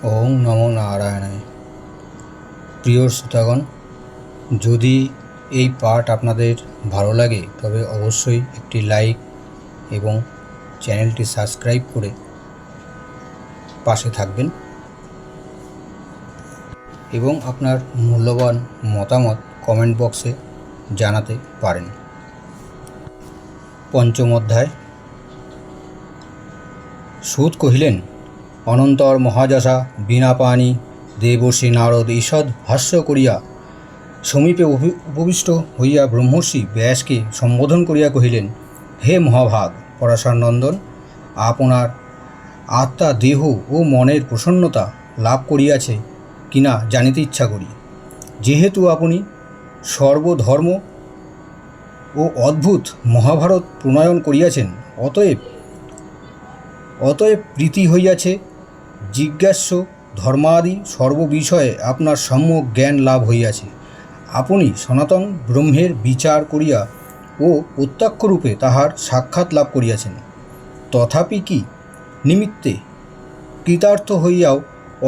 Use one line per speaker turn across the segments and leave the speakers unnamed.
ওং নমো নারায়ণায়। প্রিয় শ্রোতাগণ, যদি এই পাঠ আপনাদের ভালো লাগে তবে অবশ্যই একটি লাইক এবং চ্যানেলটি সাবস্ক্রাইব করে পাশে থাকবেন এবং আপনার মূল্যবান মতামত কমেন্ট বক্সে জানাতে পারেন। পঞ্চম অধ্যায়। সূত কহিলেন, অনন্তর মহাযশা বীণাপাণি দেবর্ষি নারদ ঈষৎ হাস্য করিয়া সমীপে উপবিষ্ট হইয়া ব্রহ্মর্ষি ব্যাসকে সম্বোধন করিয়া কহিলেন, হে মহাভাগ পরাশরনন্দন, আপনার আত্মা দেহ ও মনের প্রসন্নতা লাভ করিয়াছে কিনা জানিতে ইচ্ছা করি। যেহেতু আপনি সর্বধর্ম ও অদ্ভুত মহাভারত প্রণয়ন করিয়াছেন, অতএব প্রীতি হইয়াছে। জিজ্ঞাস্য ধর্মাদি সর্ববিষয়ে আপনার সম্যক জ্ঞান লাভ হইয়াছে। আপনি সনাতন ব্রহ্মের বিচার করিয়া ও প্রত্যক্ষরূপে তাহার সাক্ষাৎ লাভ করিয়াছেন। তথাপি কি নিমিত্তে কৃতার্থ হইয়াও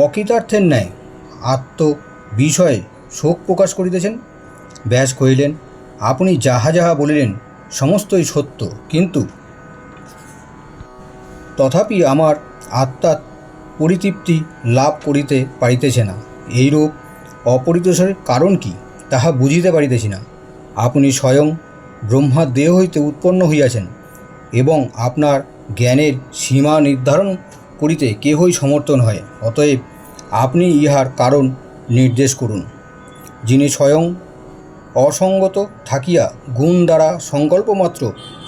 অকৃতার্থের ন্যায় আত্মবিষয়ে শোক প্রকাশ করিতেছেন? ব্যাস কহিলেন, আপনি যাহা যাহা বলিলেন সমস্তই সত্য, কিন্তু তথাপি আমার আত্মার পরিতৃপ্তি লাভ করিতে পারিতেছে না। এইরূপ অপরিতোষের কারণ কি তাহা বুঝিতে পারিতেছি না। আপনি স্বয়ং ব্রহ্মার দেহ হইতে উৎপন্ন হইয়াছেন এবং আপনার জ্ঞানের সীমা নির্ধারণ করিতে কেহই সমর্থন হয়। অতএব আপনি ইহার কারণ নির্দেশ করুন। যিনি স্বয়ং অসঙ্গত থাকিয়া গুণ দ্বারা সংকল্পমাত্র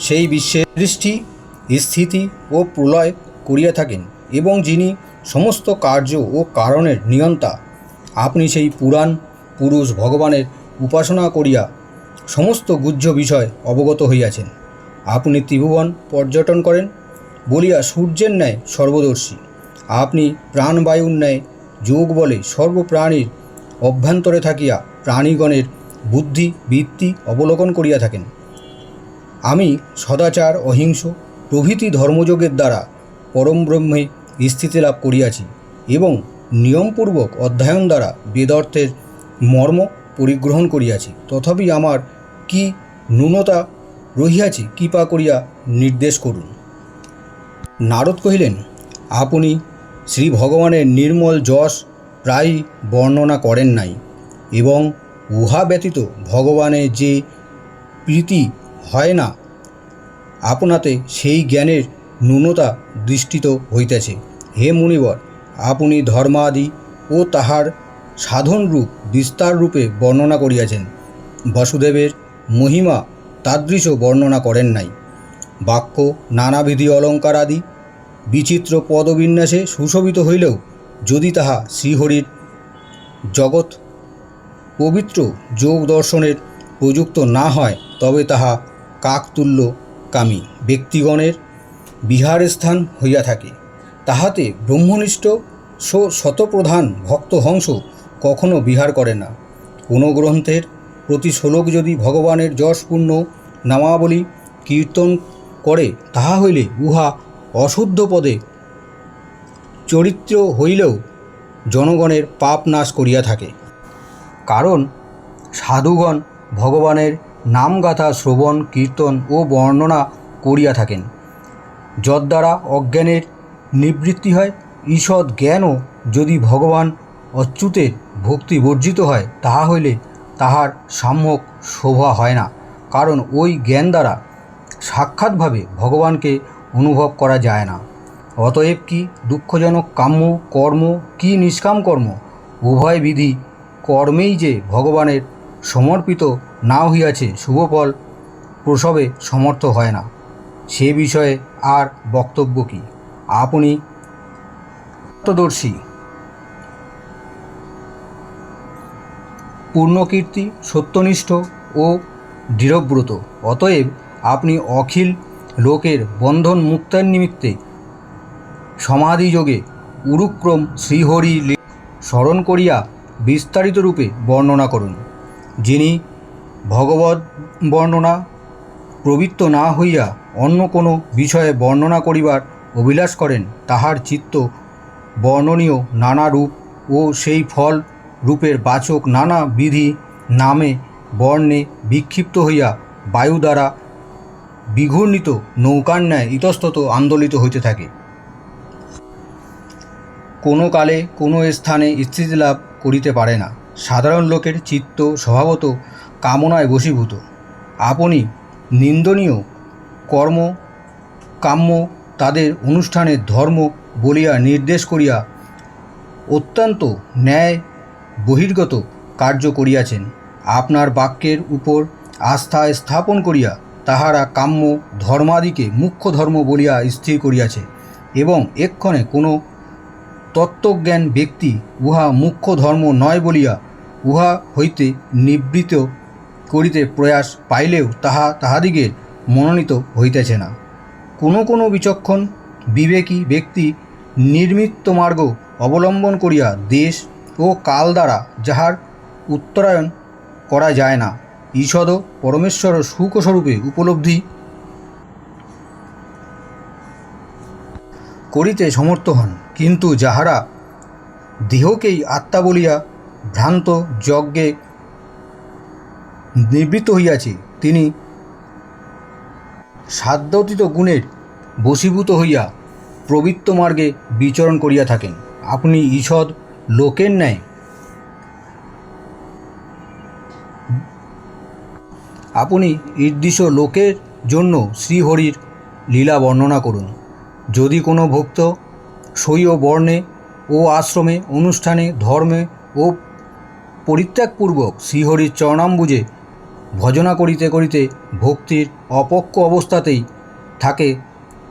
সেই বিশ্বের সৃষ্টি স্থিতি ও প্রলয় করিয়া থাকেন এবং যিনি সমস্ত কার্য ও কারণের নিয়ন্তা, আপনি সেই পুরাণ পুরুষ ভগবানের উপাসনা করিয়া সমস্ত গুহ্য বিষয় অবগত হইয়াছেন। আপনি ত্রিভুবন পর্যটন করেন বলিয়া সূর্যের ন্যায় সর্বদর্শী। আপনি প্রাণবায়ুর ন্যায় যোগ বলে সর্বপ্রাণীর অভ্যন্তরে থাকিয়া প্রাণীগণের বুদ্ধি বৃত্তি অবলোকন করিয়া থাকেন। আমি সদাচার অহিংস প্রভৃতি ধর্মযোগের দ্বারা পরমব্রহ্মে স্থিতি লাভ করিয়াছি এবং নিয়মপূর্বক অধ্যয়ন দ্বারা বেদার্থের মর্ম পরিগ্রহণ করিয়াছি। তথাপি আমার কি ন্যূনতা রহিয়াছে, কৃপা করিয়া নির্দেশ করুন। নারদ কহিলেন, আপনি শ্রী ভগবানের নির্মল যশ প্রায়ই বর্ণনা করেন নাই এবং উহা ব্যতীত ভগবানের যে প্রীতি হয় না, আপনাতে সেই জ্ঞানের ন্যূনতা দৃষ্টিত হইতেছে। হে মুনিবর, আপনি ধর্মাদি ও তাহার সাধনরূপ বিস্তার রূপে বর্ণনা করিয়াছেন, বাসুদেবের মহিমা তাদৃশ বর্ণনা করেন নাই। বাক্য নানাবিধি অলঙ্কার আদি বিচিত্র পদবিন্যাসে সুশোভিত হইলেও যদি তাহা শ্রীহরির জগৎ পবিত্র যোগ দর্শনের প্রযুক্ত না হয়, তবে তাহা কাকতুল্য কামী ব্যক্তিগণের বিহারস্থান হইয়া থাকে। তাহাতে ব্রহ্মনিষ্ঠ শতপ্রধান ভক্তহংস কখনো বিহার করে না। কোনো গ্রন্থের প্রতি শ্লোক যদি ভগবানের যশপূর্ণ নামাবলী কীর্তন করে, তাহা হইলে উহা অশুদ্ধ পদে চরিত্র হইলেও জনগণের পাপ নাশ করিয়া থাকে। কারণ সাধুগণ ভগবানের নামগাথা শ্রবণ কীর্তন ও বর্ণনা করিয়া থাকেন, যদ্বারা অজ্ঞানের নিবৃত্তি হয়। ঈষৎ জ্ঞানও যদি ভগবান অচ্যুতের ভক্তি বর্জিত হয়, তাহা হইলে তাহার সাম্যক শোভা হয় না। কারণ ওই জ্ঞান দ্বারা সাক্ষাৎভাবে ভগবানকে অনুভব করা যায় না। অতএব কি দুঃখজনক কাম্য কর্ম কি নিষ্কাম কর্ম, উভয় বিধি কর্মেই যে ভগবানের সমর্পিত না হইয়াছে শুভফল প্রসবে সমর্থ হয় না, সে বিষয়ে আর বক্তব্য কি? আপনি তত্ত্বদর্শী, পূর্ণকীর্তি, সত্যনিষ্ঠ ও দৃঢ়ব্রত। অতএব আপনি অখিল লোকের বন্ধন মুক্তার নিমিত্তে সমাধিযোগে উরুক্রম শ্রীহরি স্মরণ করিয়া বিস্তারিত রূপে বর্ণনা করুন। যিনি ভগবদ্ বর্ণনা প্রবৃত্ত না হইয়া অন্য কোনো বিষয়ে বর্ণনা করিবার অভিলাষ করেন, তাহার চিত্ত বর্ণনীয় নানা রূপ ও সেই ফল রূপের বাচক নানা বিধি নামে বর্ণে বিক্ষিপ্ত হইয়া বায়ু দ্বারা বিঘূর্ণিত নৌকার ন্যায় ইতস্তত আন্দোলিত হইতে থাকে। কোনো কালে কোনো স্থানে স্থিতি লাভ করিতে পারে না। সাধারণ লোকের চিত্ত স্বভাবত কামনায় বশীভূত। আপনি নিন্দনীয় কর্ম কাম্য তাদের অনুষ্ঠানের ধর্ম বলিয়া নির্দেশ করিয়া অত্যন্ত ন্যায় বহির্গত কার্য করিয়াছেন। আপনার বাক্যের উপর আস্থা স্থাপন করিয়া তাহারা কাম্য ধর্মাদিকে মুখ্য ধর্ম বলিয়া স্থির করিয়াছে এবং এক্ষণে কোনো তত্ত্বজ্ঞান ব্যক্তি উহা মুখ্য ধর্ম নয় বলিয়া উহা হইতে নিবৃত্ত করিতে প্রয়াস পাইলেও তাহা তাহাদিগের মনোনীত হইতেছে না। কোনো কোনো বিচক্ষণ বিবেকী ব্যক্তি নির্মিত মার্গ অবলম্বন করিয়া দেশ ও কাল দ্বারা যাহার উত্তরায়ণ করা যায় না, ঈষদ পরমেশ্বর সুখস্বরূপে উপলব্ধি করিতে সমর্থ হন। কিন্তু যাহারা দেহকেই আত্মা বলিয়া ভ্রান্ত যজ্ঞে নিবৃত্ত হইয়াছে, তিনি সাধ্যাতীত গুণের বশীভূত হইয়া প্রবৃত্ত মার্গে বিচরণ করিয়া থাকেন। আপনি ঈষৎ লোকের ন্যায় আপনি ঈদৃশ লোকের জন্য শ্রীহরির লীলা বর্ণনা করুন। যদি কোনো ভক্ত স্বীয় বর্ণে ও আশ্রমে অনুষ্ঠানে ধর্মে ও পরিত্যাগপূর্বক শ্রীহরির চরণাম্বুজে ভজনা করিতে করিতে ভক্তির অপক্ক অবস্থাতেই থাকে,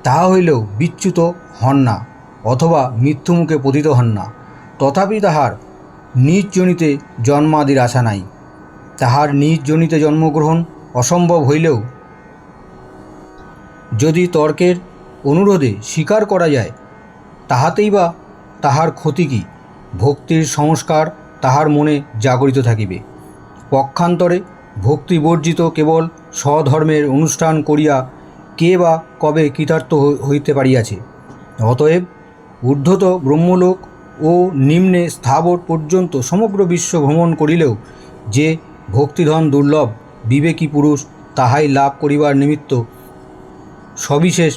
তাহা হইলেও বিচ্যুত হন না অথবা মৃত্যুমুখে পতিত হন না। তথাপি তাহার নিজ জনিতে জন্মাদির আশা নাই। তাহার নিজ জনিতে জন্মগ্রহণ অসম্ভব হইলেও যদি তর্কের অনুরোধে স্বীকার করা যায়, তাহাতেই বা তাহার ক্ষতি কী? ভক্তির সংস্কার তাহার মনে জাগরিত থাকিবে। পক্ষান্তরে ভক্তিবর্জিত কেবল স্বধর্মের অনুষ্ঠান করিয়া কে বা কবে কৃতার্থ হইতে পারিয়াছে? অতএব ঊর্ধ্বত ব্রহ্মলোক ও নিম্নে স্থাবর পর্যন্ত সমগ্র বিশ্ব ভ্রমণ করিলেও যে ভক্তিধন দুর্লভ বিবেকী পুরুষ তাহাই লাভ করিবার নিমিত্ত সবিশেষ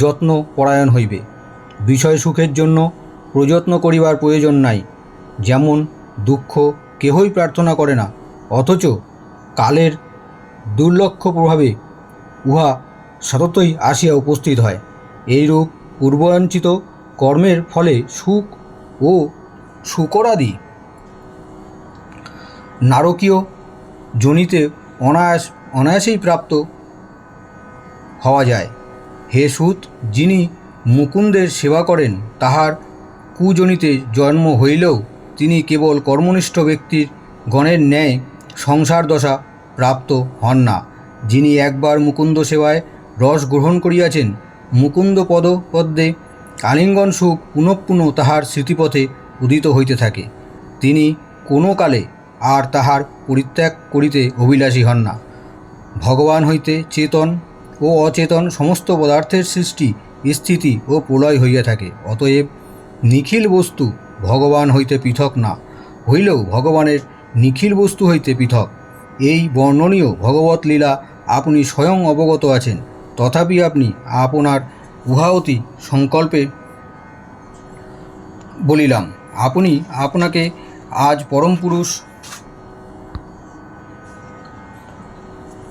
যত্ন পরায়ণ হইবে। বিষয় সুখের জন্য প্রযত্ন করিবার প্রয়োজন নাই। যেমন দুঃখ কেহই প্রার্থনা করে না, অথচ কালের দুর্লক্ষ প্রভাবে উহা সততই আসিয়া উপস্থিত হয়। এইরূপ পূর্বঞ্চিত কর্মের ফলে সুখ ও শুকরাদি নারকীয় জনিতে অনায়াসেই প্রাপ্ত হওয়া যায়। হে সূত, যিনি মুকুন্দের সেবা করেন, তাহার কুজনিতে জন্ম হইলেও তিনি কেবল কর্মনিষ্ঠ ব্যক্তির গণের ন্যায় সংসার দশা প্রাপ্ত হন না। যিনি একবার মুকুন্দ সেবায় রস গ্রহণ করিয়াছেন, মুকুন্দ পদ্মে আলিঙ্গন সুখ পুনঃ পুনঃ তাহার স্মৃতিপথে উদিত হইতে থাকে। তিনি কোনো কালে আর তাহার পরিত্যাগ করিতে অভিলাষী হন না। ভগবান হইতে চেতন ও অচেতন সমস্ত পদার্থের সৃষ্টি স্থিতি ও প্রলয় হইয়া থাকে। অতএব নিখিল বস্তু ভগবান হইতে পৃথক না হইলেও ভগবানের নিখিল বস্তু হইতে পৃথক। এই বর্ণনীয় ভগবৎ লীলা আপনি স্বয়ং অবগত আছেন, তথাপি আপনি আপনার উহা অতি সংকল্পে বলিলাম। আপনি আপনাকে আজ পরম পুরুষ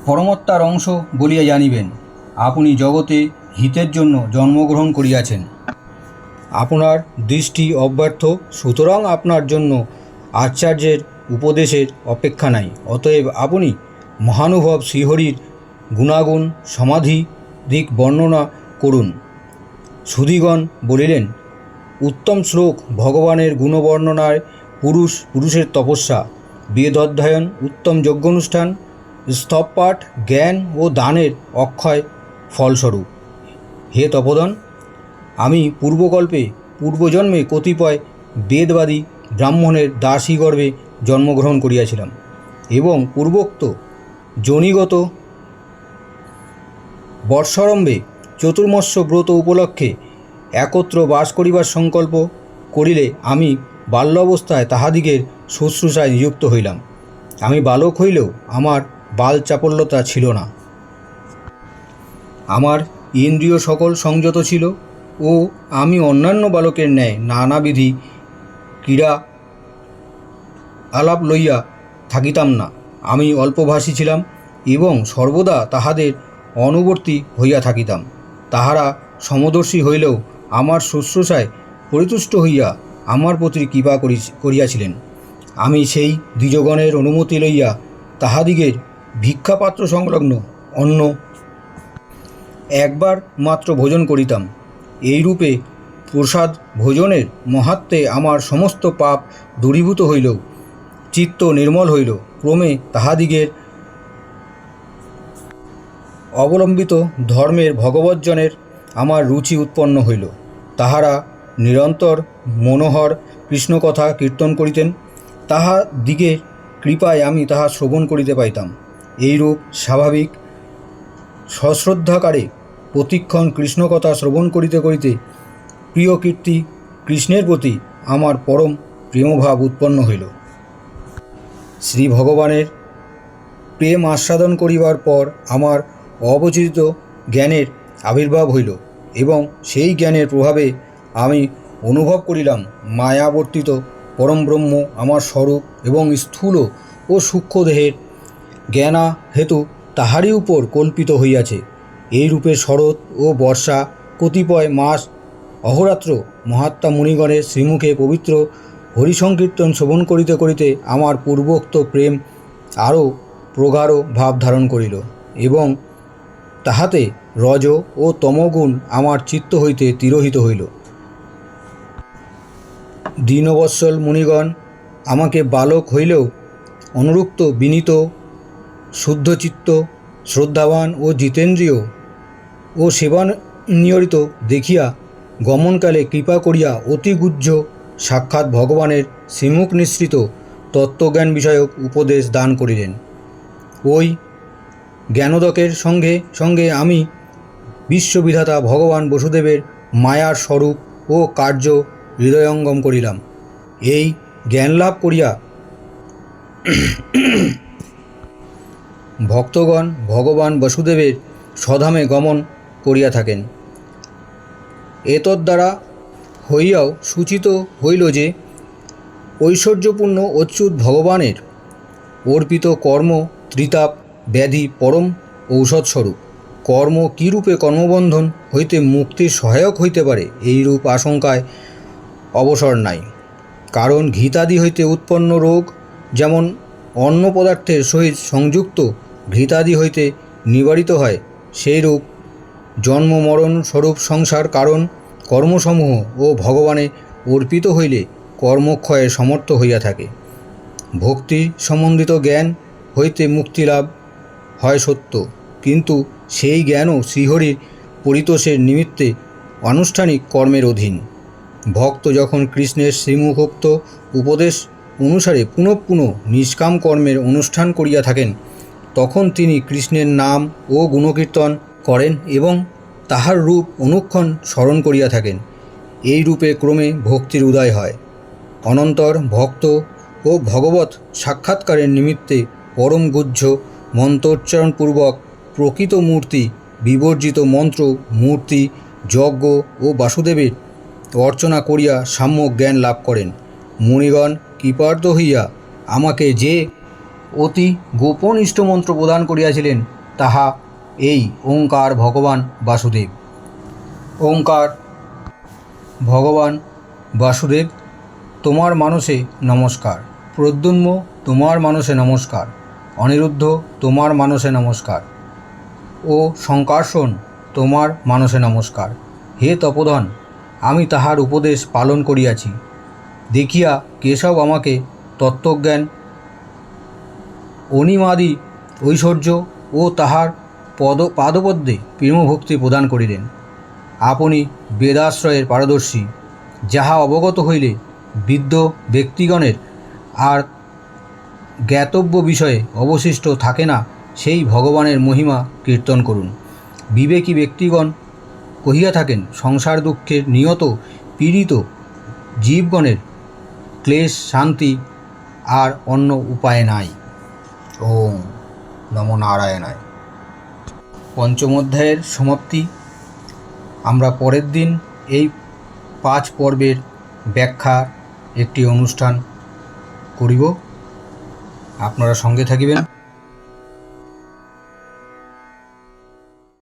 পরমাত্মার অংশ বলিয়া জানিবেন। আপনি জগতে হিতের জন্য জন্মগ্রহণ করিয়াছেন। আপনার দৃষ্টি অব্যর্থ, সুতরাং আপনার জন্য আচার্যের উপদেশের অপেক্ষা নাই। অতএব আপনি মহানুভব শ্রীহরির গুণাগুণ সমাধি দিক বর্ণনা করুন। সুধীগণ বলিলেন, উত্তম শ্লোক ভগবানের গুণবর্ণনায় পুরুষের তপস্যা, বেদ অধ্যয়ন, উত্তম যজ্ঞানুষ্ঠান, স্তবপাঠ, জ্ঞান ও দানের অক্ষয় ফলস্বরূপ। হে তপোধন, আমি পূর্বজন্মে কতিপয় বেদবাদী ব্রাহ্মণের দাসী গর্ভে জন্মগ্রহণ করিয়াছিলাম এবং পূর্বোক্ত যোনিগত বর্ষারম্ভে চতুর্মস্য ব্রত উপলক্ষে একত্র বাস করিবার সংকল্প করিলে আমি বাল্য অবস্থায় তাহাদিগের শুশ্রূষায় নিযুক্ত হইলাম। আমি বালক হইলেও আমার বাল চাপল্যতা ছিল না। আমার ইন্দ্রিয় সকল সংযত ছিল ও আমি অন্যান্য বালকের ন্যায় নানাবিধি ক্রীড়া আলাপ লইয়া থাকিতাম না। আমি অল্পভাষী ছিলাম এবং সর্বদা তাহাদের অনুবর্তী হইয়া থাকিতাম। তাহারা সমদর্শী হইলেও আমার শুশ্রূষায় পরিতুষ্ট হইয়া আমার প্রতি কৃপা করিয়াছিলেন। আমি সেই দ্বিজগণের অনুমতি লইয়া তাহাদিগের ভিক্ষাপাত্র সংলগ্ন অন্ন একবার মাত্র ভোজন করিতাম। এইরূপে প্রসাদ ভোজনের মহাত্মে আমার সমস্ত পাপ দূরীভূত হইল, চিত্ত নির্মল হইল। ক্রমে তাহাদিগের অবলম্বিত ধর্মের ভগবজ্জনের আমার রুচি উৎপন্ন হইল। তাহারা নিরন্তর মনোহর কৃষ্ণকথা কীর্তন করিতেন। তাহাদিগের কৃপায় আমি তাহা শ্রবণ করিতে পাইতাম। এইরূপ স্বাভাবিক সশ্রদ্ধাকারে প্রতিক্ষণ কৃষ্ণকথা শ্রবণ করিতে করিতে প্রিয় কীর্তি কৃষ্ণের প্রতি আমার পরম প্রেমভাব উৎপন্ন হইল। শ্রী ভগবানের প্রেম আস্বাদন করিবার পর আমার অবচিত জ্ঞানের আবির্ভাব হইল এবং সেই জ্ঞানের প্রভাবে আমি অনুভব করিলাম মায়াবর্তিত পরম ব্রহ্ম আমার স্বরূপ এবং স্থূল ও সূক্ষ্ম দেহের জ্ঞানা হেতু তাহারই উপর কল্পিত হইয়াছে। এই রূপে শরৎ ও বর্ষা কতিপয় মাস অহরাত্র মহাত্মা মুনিগণের শ্রীমুখে পবিত্র হরিসংকীর্তন শ্রবণ করিতে করিতে আমার পূর্বোক্ত প্রেম আরও প্রগাঢ় ভাব ধারণ করিল এবং তাহাতে রজ ও তমগুণ আমার চিত্ত হইতে তিরোহিত হইল। দীনবৎসল মুনিগণ আমাকে বালক হইলেও অনুরক্ত, বিনীত, শুদ্ধচিত্ত, শ্রদ্ধাবান ও জিতেন্দ্রিয় ও সেবানিয়রিত দেখিয়া গমনকালে কৃপা করিয়া অতিগুহ্য সাক্ষাৎ ভগবানের শ্রীমুখ নিঃসৃত তত্ত্বজ্ঞান বিষয়ক উপদেশ দান করিলেন। ওই জ্ঞানোদকের সঙ্গে সঙ্গে আমি বিশ্ববিধাতা ভগবান বসুদেবের মায়ার স্বরূপ ও কার্য হৃদয়ঙ্গম করিলাম। এই জ্ঞান লাভ করিয়া ভক্তগণ ভগবান বসুদেবের স্বধামে গমন করিয়া থাকেন। এতদ্বারা হইয়াও সূচিত হইল যে ঐশ্বর্যপূর্ণ অচ্যুত ভগবানের অর্পিত কর্ম ত্রিতাপ ব্যাধি পরম ঔষধস্বরূপ। কর্ম কীরূপে কর্মবন্ধন হইতে মুক্তির সহায়ক হইতে পারে এইরূপ আশঙ্কায় অবসর নাই। কারণ ঘৃতাদি হইতে উৎপন্ন রোগ যেমন অন্ন পদার্থের সহিত সংযুক্ত ঘৃতাদি হইতে নিবারিত হয়, সেইরূপ জন্ম মরণ স্বরূপ সংসার কারণ কর্মসমূহ ও ভগবানে অর্পিত হইলে কর্মক্ষয়ে সমর্থ হইয়া থাকে। ভক্তি সম্বন্ধিত জ্ঞান হইতে মুক্তিলাভ হয় সত্য, কিন্তু সেই জ্ঞানও শ্রীহরির পরিতোষের নিমিত্তে আনুষ্ঠানিক কর্মের অধীন। ভক্ত যখন কৃষ্ণের শ্রীমুখোক্ত উপদেশ অনুসারে পুনঃ পুনঃ নিষ্কাম কর্মের অনুষ্ঠান করিয়া থাকেন, তখন তিনি কৃষ্ণের নাম ও গুণকীর্তন করেন এবং তাহার রূপ অনুক্ষণ স্মরণ করিয়া থাকেন। এই রূপে ক্রমে ভক্তির উদয় হয়। অনন্তর ভক্ত ও ভগবৎ সাক্ষাৎকারের নিমিত্তে পরম গুহ্য মন্ত্রোচ্চারণপূর্বক প্রকৃত মূর্তি বিবর্জিত মন্ত্র মূর্তি যজ্ঞ ও বাসুদেবের অর্চনা করিয়া সাম্যক জ্ঞান লাভ করেন। মুনিগণ কৃপার্থ হইয়া আমাকে যে অতি গোপন ইষ্টমন্ত্র প্রদান করিয়াছিলেন তাহা এই ওঙ্কার ভগবান বাসুদেব। ওঙ্কার ভগবান বাসুদেব, তোমার মানসে নমস্কার। প্রদ্যুম্ন, তোমার মানসে নমস্কার। অনিরুদ্ধ, তোমার মানসে নমস্কার। ও শঙ্কর্ষণ, তোমার মানসে নমস্কার। হে তপোধন, আমি তাহার উপদেশ পালন করিয়াছি দেখিয়া কেশব আমাকে তত্ত্বজ্ঞান অনিমাদি ঐশ্বর্য ও তাহার পাদপদ্মে প্রেমভক্তি প্রদান করিলেন। আপনি বেদাশ্রয়ের পারদর্শী, যাহা অবগত হইলে বৃদ্ধ ব্যক্তিগণের আর জ্ঞাতব্য বিষয়ে অবশিষ্ট থাকে না, সেই ভগবানের মহিমা কীর্তন করুন। বিবেকী ব্যক্তিগণ কহিয়া থাকেন, সংসার দুঃখের নিয়ত পীড়িত জীবগণের ক্লেশ শান্তি আর অন্য উপায় নাই। ওম নমো নারায়ণায়। পঞ্চম অধ্যায়ের সমাপ্তি। আমরা পরের দিন এই 5 পর্বের ব্যাখ্যার একটি অনুষ্ঠান করিব। আপনারা সঙ্গে থাকিবেন।